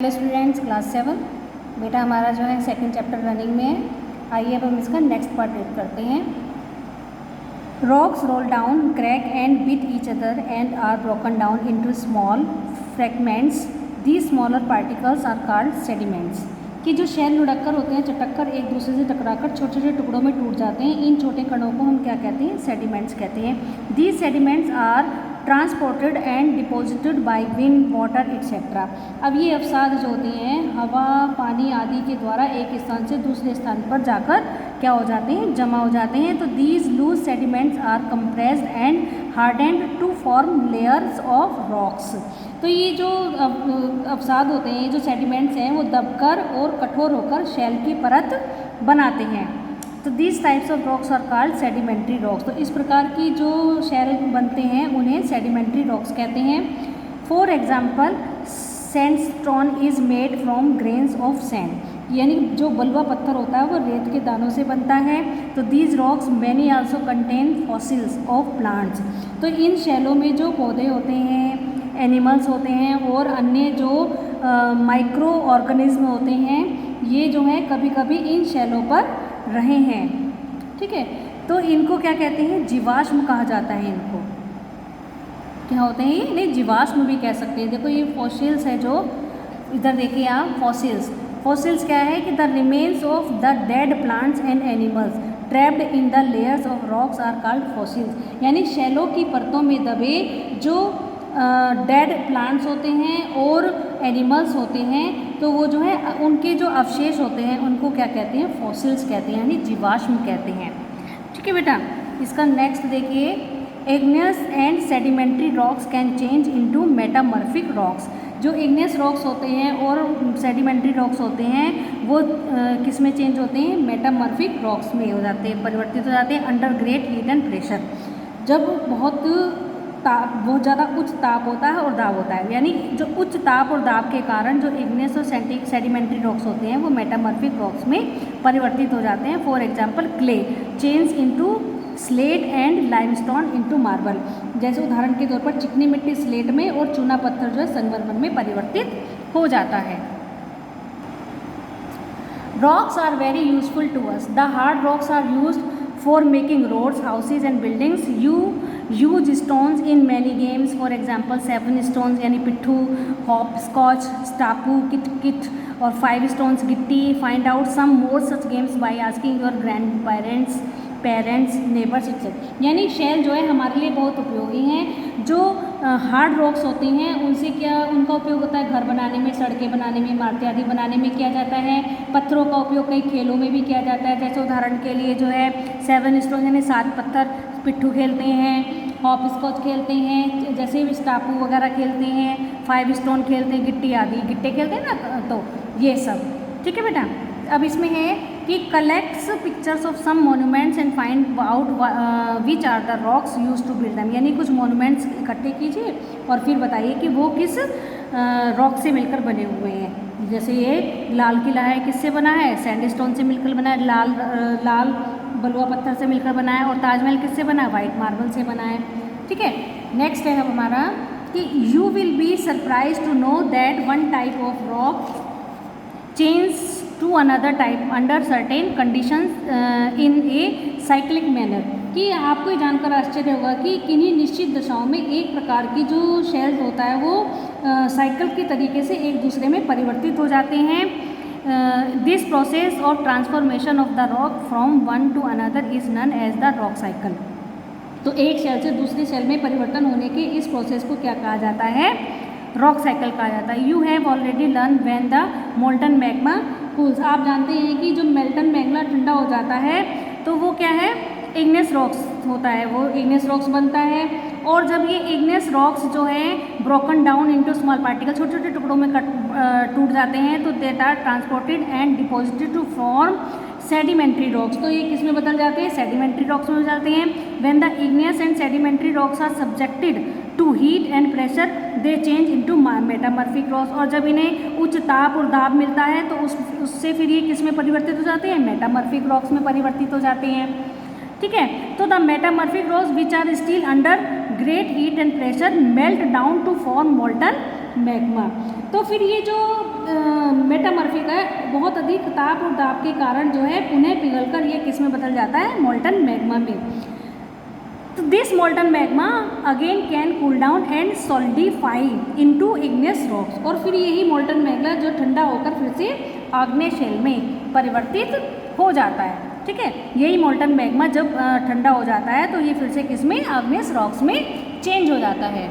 Hello students, class 7 बेटा हमारा जो है सेकंड चैप्टर रनिंग में है। आइए अब हम इसका नेक्स्ट पार्ट रीड करते हैं। Rocks roll down, crack and beat each other and are broken down into small fragments. These smaller particles are called sediments. कि जो शैल लुढ़ककर होते हैं, चटककर एक दूसरे से टकराकर छोटे छोटे टुकड़ों में टूट जाते हैं, इन छोटे कणों को हम क्या कहते हैं? सेडिमेंट्स कहते हैं। These sediments are transported and deposited by wind, water etcetera. अब ये अवसाद जो होते हैं हवा, पानी आदि के द्वारा एक स्थान से दूसरे स्थान पर जाकर क्या हो जाते हैं? जमा हो जाते हैं। तो these loose sediments are compressed and hardened to form layers of rocks. तो ये जो अवसाद होते हैं, जो सेडिमेंट्स हैं, वो दबकर और कठोर होकर शैल की परत बनाते हैं। तो this types of rocks are called sedimentary rocks. तो इस प्रकार की जो शैल बनते हैं उन्हें सेडिमेंट्री रॉक्स कहते हैं। For example, sandstone is made from grains of sand. यानी जो बलुआ पत्थर होता है वो रेत के दानों से बनता है। तो these rocks many also contain fossils of plants. तो इन शैलों में जो पौधे होते हैं, एनिमल्स होते हैं और अन्य जो माइक्रो ऑर्गेनिज्म होते हैं, ये जो है कभी कभी इन शैलों पर रहे हैं। ठीक है, तो इनको क्या कहते हैं? जीवाश्म कहा जाता है। इनको क्या होते हैं? इन्हें जीवाश्म भी कह सकते हैं। देखो ये फॉसिल्स है, जो इधर देखिए आप, फॉसिल्स। फॉसिल्स क्या है कि the remains of the dead plants and animals trapped in the layers of rocks are called fossils. यानी शैलों की परतों में दबे जो डेड प्लांट्स होते हैं और एनिमल्स होते हैं, तो वो जो है उनके जो अवशेष होते हैं उनको क्या कहते हैं? फॉसिल्स कहते हैं, यानी जीवाश्म कहते हैं। ठीक है बेटा, इसका नेक्स्ट देखिए। Igneous and sedimentary rocks can change into metamorphic rocks. जो इग्नियस रॉक्स होते हैं और सेडिमेंट्री रॉक्स होते हैं वो किस में चेंज होते हैं? मेटामॉर्फिक रॉक्स में हो जाते हैं, परिवर्तित हो जाते हैं under great heat and pressure. जब बहुत ज़्यादा उच्च ताप होता है और दाब होता है, यानी जो उच्च ताप और दाब के कारण जो इग्नियस और सेडिमेंट्री रॉक्स होते हैं वो मेटामॉर्फिक रॉक्स में परिवर्तित हो जाते हैं। For example, clay change into slate and limestone into marble. जैसे उदाहरण के तौर पर चिकनी मिट्टी स्लेट में और चूना पत्थर जो है संगमरमर में परिवर्तित हो जाता है। Rocks are very useful to us. The hard rocks are used for making roads, houses and buildings. You use stones in many games. For example, 7 stones यानी पिट्ठू, hopscotch, स्टापू, किट और 5 stones गिट्टी. Find out some more such games by asking your grandparents, parents, neighbours etcetera. यानी शैल जो है हमारे लिए बहुत उपयोगी हैं। जो हार्ड रॉक्स होती हैं उनसे क्या उनका उपयोग होता है? घर बनाने में, सड़कें बनाने में, इमारतें आदि बनाने में किया जाता है। पत्थरों का उपयोग कई खेलों में भी किया जाता है। जैसे उदाहरण के लिए जो है 7 स्टोन यानी 7 पत्थर, पिट्ठू खेलते हैं, हॉप स्कॉच खेलते हैं, जैसे स्टापू वगैरह खेलते हैं, 5 स्टोन खेलते हैं, गिट्टी आदि गिट्टे खेलते हैं ना, तो ये सब। ठीक है बेटा, अब इसमें है कि collects pictures of some monuments and find out which are the rocks use to build them. यानी कुछ मोन्यूमेंट्स इकट्ठे कीजिए और फिर बताइए कि वो किस रॉक से मिलकर बने हुए हैं। जैसे ये लाल किला है, किससे बना है? सैंडस्टोन से मिलकर बना है। लाल बलुआ पत्थर से मिलकर बना है। और ताजमहल किससे बना है? वाइट मार्बल से बना है। ठीक है, नेक्स्ट है अब हमारा कि you will be surprise to know that one type of rock change to another type under certain conditions in a cyclic manner. कि आपको जानकर आश्चर्य होगा कि किन्हीं निश्चित दशाओं में एक प्रकार की जो शेल्स होता है वो साइकिल के तरीके से एक दूसरे में परिवर्तित हो जाते हैं। This process of transformation of the rock from one to another is known as the rock cycle. तो एक शेल से दूसरी शेल में परिवर्तन होने के इस प्रोसेस को क्या कहा जाता है? रॉक साइकिल कहा जाता है। You have already learn when the molten magma cools. आप जानते हैं कि जो मेल्टन मैग्मा ठंडा हो जाता है तो वो क्या है? इग्नियस रॉक्स होता है, वो इग्नियस रॉक्स बनता है। और जब ये इग्नियस रॉक्स जो है broken down into small particle, छोटे छोटे टुकड़ों में टूट जाते हैं, तो that are transported and deposited to form sedimentary rocks. तो ये किस में बदल जाते हैं? सेडिमेंट्री रॉक्स में हो जाते हैं। When the igneous and sedimentary rocks are subjected to heat and pressure they change into metamorphic rocks. और जब इन्हें उच्च ताप और दाब मिलता है तो उससे फिर ये किस में परिवर्तित हो जाते हैं? मेटामॉर्फिक रॉक्स में परिवर्तित हो जाते हैं। ठीक है, तो the metamorphic rocks which are still under great heat and pressure melt down to form molten magma. तो फिर ये जो बहुत अधिक ताप और दाब के कारण जो है पुनः पिघलकर ये किस में बदल जाता है, मोल्टन मैग्मा में। तो this molten magma again can cool down and solidify into igneous rocks, और फिर यही मोल्टन मैग्मा जो ठंडा होकर फिर से आग्नेय शेल में परिवर्तित हो जाता है। ठीक है, यही मोल्टन मैग्मा जब ठंडा हो जाता है तो ये फिर से किस में, आग्नेयस रॉक्स में चेंज हो जाता है।